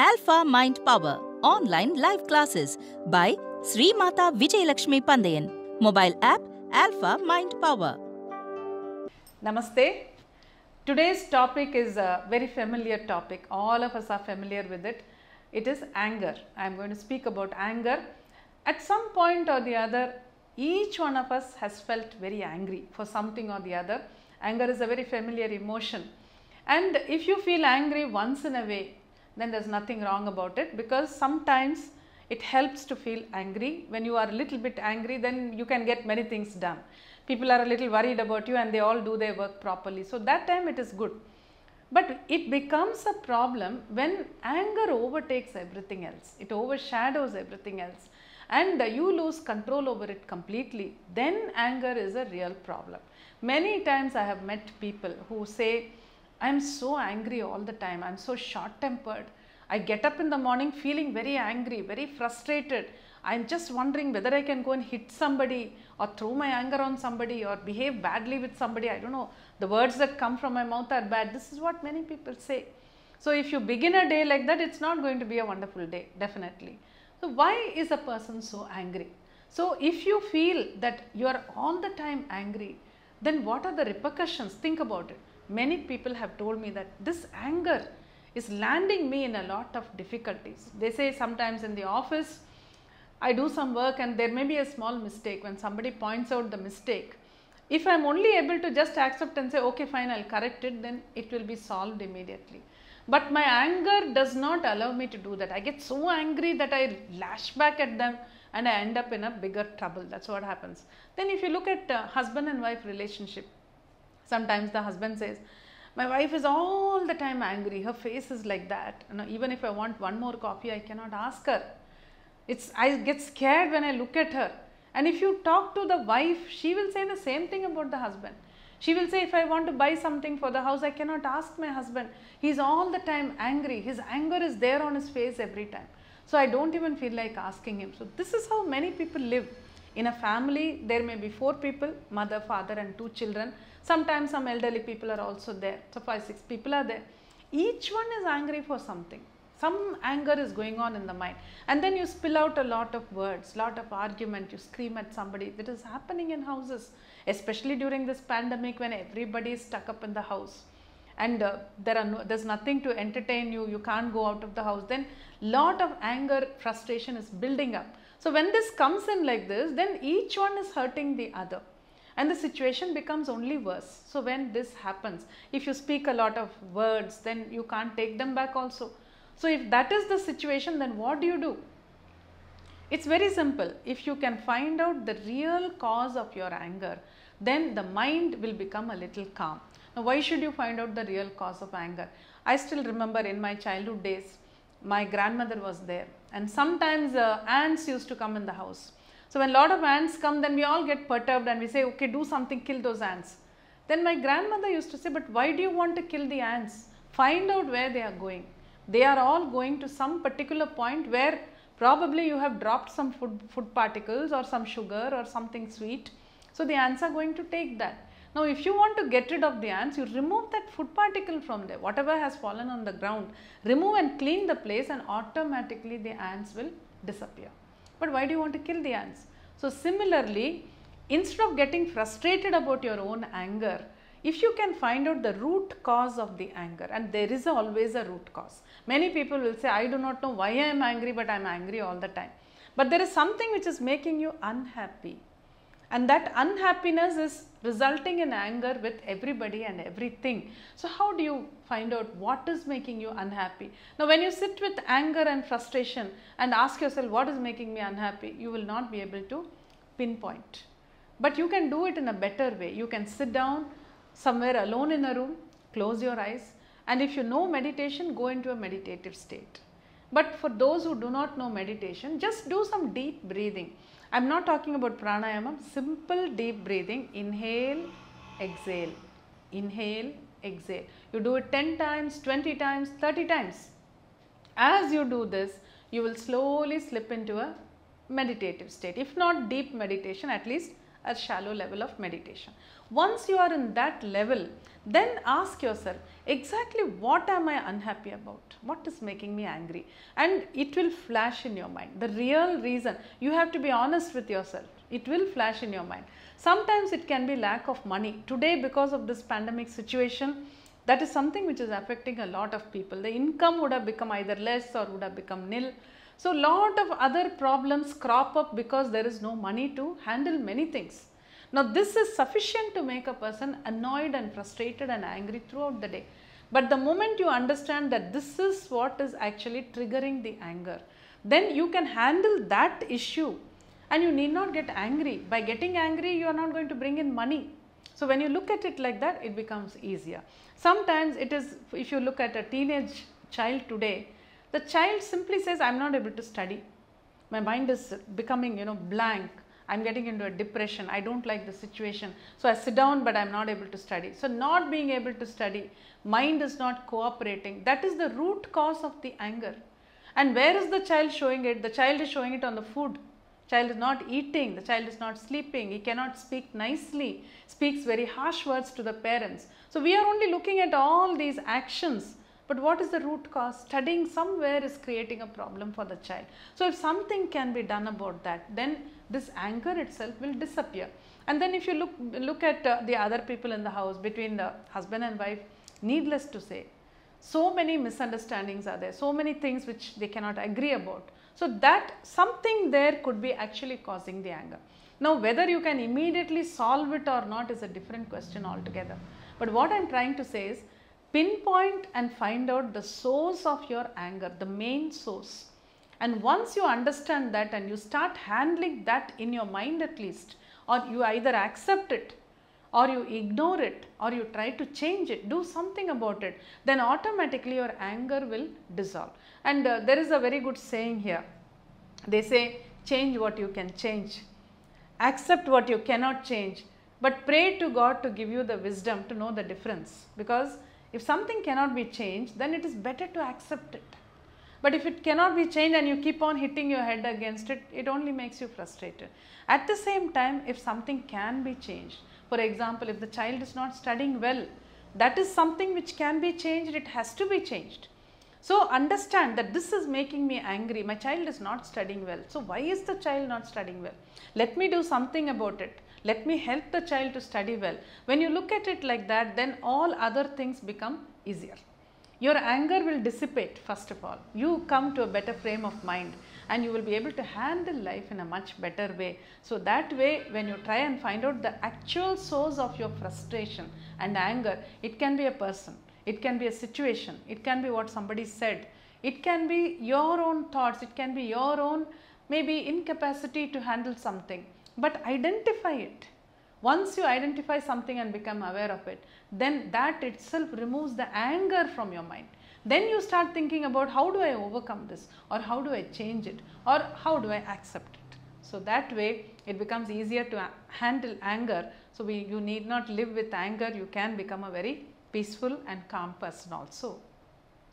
Alpha Mind Power Online Live Classes by Sri Mata Vijayalakshmi Pandayan. Mobile app Alpha Mind Power. Namaste. Today's topic is a very familiar topic. All of us are familiar with it. It is anger. I am going to speak about anger. At some point or the other, each one of us has felt very angry for something or the other. Anger is a very familiar emotion. And if you feel angry once in a way, then there's nothing wrong about it, because sometimes it helps to feel angry. When you are a little bit angry, then you can get many things done. People are a little worried about you and they all do their work properly. So that time it is good. But it becomes a problem when anger overtakes everything else. It overshadows everything else and you lose control over it completely. Then anger is a real problem. Many times I have met people who say, I am so angry all the time, I am so short-tempered. I get up in the morning feeling very angry, very frustrated. I am just wondering whether I can go and hit somebody or throw my anger on somebody or behave badly with somebody. I don't know. The words that come from my mouth are bad. This is what many people say. So if you begin a day like that, it's not going to be a wonderful day, definitely. So why is a person so angry? So if you feel that you are all the time angry, then what are the repercussions? Think about it. Many people have told me that this anger is landing me in a lot of difficulties. They say sometimes in the office, I do some work and there may be a small mistake. When somebody points out the mistake, if I am only able to just accept and say, okay, fine, I'll correct it, then it will be solved immediately. But my anger does not allow me to do that. I get so angry that I lash back at them and I end up in a bigger trouble. That's what happens. Then if you look at husband and wife relationship, sometimes the husband says, my wife is all the time angry, her face is like that. You know, even if I want one more coffee, I cannot ask her. I get scared when I look at her. And if you talk to the wife, she will say the same thing about the husband. She will say, if I want to buy something for the house, I cannot ask my husband. He's all the time angry. His anger is there on his face every time. So I don't even feel like asking him. So this is how many people live. In a family, there may be 4 people, mother, father and 2 children. Sometimes some elderly people are also there. So 5, 6 people are there. Each one is angry for something. Some anger is going on in the mind. And then you spill out a lot of words, lot of argument. You scream at somebody. That is happening in houses, especially during this pandemic when everybody is stuck up in the house. And there's nothing to entertain you. You can't go out of the house. Then lot of anger, frustration is building up. So when this comes in like this, then each one is hurting the other. And the situation becomes only worse. So when this happens, if you speak a lot of words, then you can't take them back also. So if that is the situation, then what do? It's very simple. If you can find out the real cause of your anger, then the mind will become a little calm. Now why should you find out the real cause of anger? I still remember in my childhood days, my grandmother was there and sometimes ants used to come in the house. So when a lot of ants come, then we all get perturbed and we say, okay, do something, kill those ants. Then my grandmother used to say, but why do you want to kill the ants? Find out where they are going. They are all going to some particular point where probably you have dropped some food particles or some sugar or something sweet. So the ants are going to take that. Now if you want to get rid of the ants, you remove that food particle from there. Whatever has fallen on the ground, remove and clean the place and automatically the ants will disappear. But why do you want to kill the ants? So similarly, instead of getting frustrated about your own anger, if you can find out the root cause of the anger, and there is always a root cause. Many people will say, I do not know why I am angry, but I am angry all the time. But there is something which is making you unhappy. And that unhappiness is resulting in anger with everybody and everything. So how do you find out what is making you unhappy? Now when you sit with anger and frustration and ask yourself what is making me unhappy, you will not be able to pinpoint. But you can do it in a better way. You can sit down somewhere alone in a room, close your eyes, and if you know meditation, go into a meditative state. But for those who do not know meditation, just do some deep breathing. I am not talking about pranayama, simple deep breathing. Inhale, exhale, inhale, exhale. You do it 10 times, 20 times, 30 times. As you do this, you will slowly slip into a meditative state. If not deep meditation, at least a shallow level of meditation. Once you are in that level, then ask yourself, exactly what am I unhappy about? What is making me angry? And it will flash in your mind. The real reason, you have to be honest with yourself. It will flash in your mind. Sometimes it can be lack of money. Today, because of this pandemic situation, that is something which is affecting a lot of people. The income would have become either less or would have become nil. So, lot of other problems crop up because there is no money to handle many things. Now, this is sufficient to make a person annoyed and frustrated and angry throughout the day. But the moment you understand that this is what is actually triggering the anger, then you can handle that issue and you need not get angry. By getting angry, you are not going to bring in money. So, when you look at it like that, it becomes easier. Sometimes it is, if you look at a teenage child today, the child simply says, I am not able to study. My mind is becoming, blank. I am getting into a depression. I don't like the situation. So, I sit down, but I am not able to study. So, not being able to study, mind is not cooperating. That is the root cause of the anger. And where is the child showing it? The child is showing it on the food. Child is not eating, the child is not sleeping, he cannot speak nicely, speaks very harsh words to the parents. So, we are only looking at all these actions, but what is the root cause? Studying somewhere is creating a problem for the child. So, if something can be done about that, then this anger itself will disappear. And then if you look at the other people in the house, between the husband and wife, needless to say, so many misunderstandings are there, so many things which they cannot agree about. So, that something there could be actually causing the anger. Now, whether you can immediately solve it or not is a different question altogether. But what I am trying to say is, pinpoint and find out the source of your anger, the main source. And once you understand that and you start handling that in your mind at least, or you either accept it, or you ignore it, or you try to change it, do something about it, then automatically your anger will dissolve. And there is a very good saying here. They say, change what you can change, accept what you cannot change, but pray to God to give you the wisdom to know the difference. Because if something cannot be changed, then it is better to accept it. But if it cannot be changed and you keep on hitting your head against it, it only makes you frustrated. At the same time, if something can be changed, for example, if the child is not studying well, that is something which can be changed, it has to be changed. So, understand that this is making me angry, my child is not studying well. So, why is the child not studying well? Let me do something about it. Let me help the child to study well. When you look at it like that, then all other things become easier. Your anger will dissipate first of all. You come to a better frame of mind and you will be able to handle life in a much better way. So, that way when you try and find out the actual source of your frustration and anger, it can be a person. It can be a situation, it can be what somebody said, it can be your own thoughts, it can be your own maybe incapacity to handle something, but identify it. Once you identify something and become aware of it, then that itself removes the anger from your mind. Then you start thinking about how do I overcome this, or how do I change it, or how do I accept it. So, that way it becomes easier to handle anger. So, you need not live with anger, you can become a very peaceful and calm person also.